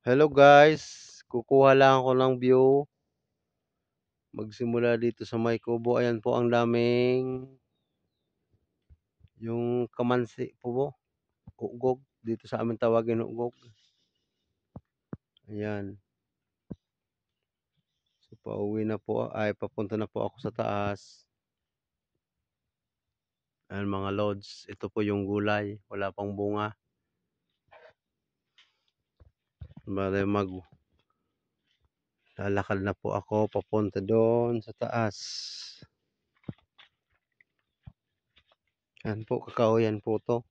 Hello guys, kukuha lang ako ng view. Magsimula dito sa may kubo. Ayan po ang daming yung kamansi po. Ugog. Dito sa amin tawagin ugog. Ayan. So pauwi na po ay papunta na po ako sa taas. Ayan mga lods. Ito po yung gulay. Wala pang bunga. Bale lalakad na po ako papunta doon sa taas. Yan po yan po to.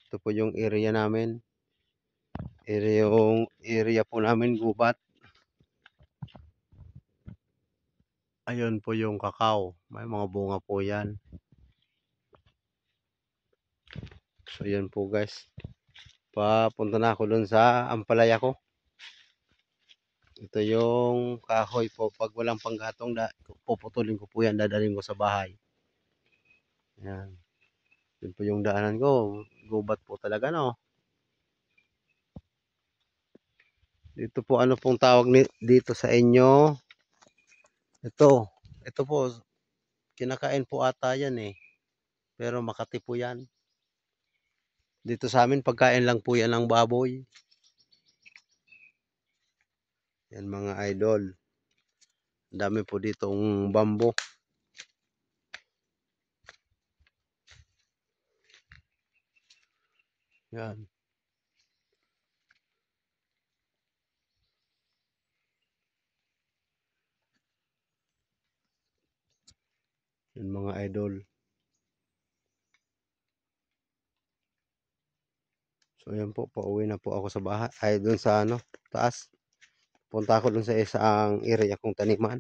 Ito po yung area namin. Yung area po namin gubat. Ayun po yung kakao. May mga bunga po yan. So yan po guys. Papunta na ako dun sa ampalaya ko. Ito yung kahoy po. Pag walang panggatong, puputulin ko po yan. Dadalhin ko sa bahay. Yan. Yun po yung daanan ko. Gubat po talaga no. Dito po ano pong tawag dito sa inyo. Ito. Ito po. Kinakain po ata yan eh. Pero Makati po yan. Dito sa amin pagkain lang po yan ng baboy. Yan mga idol. Ang dami po ditong bamboo. Yan. Yan mga idol. So yan po, pauwi na po ako sa bahay. Ay doon sa ano, taas. Punta ako doon sa isang area kong taniman.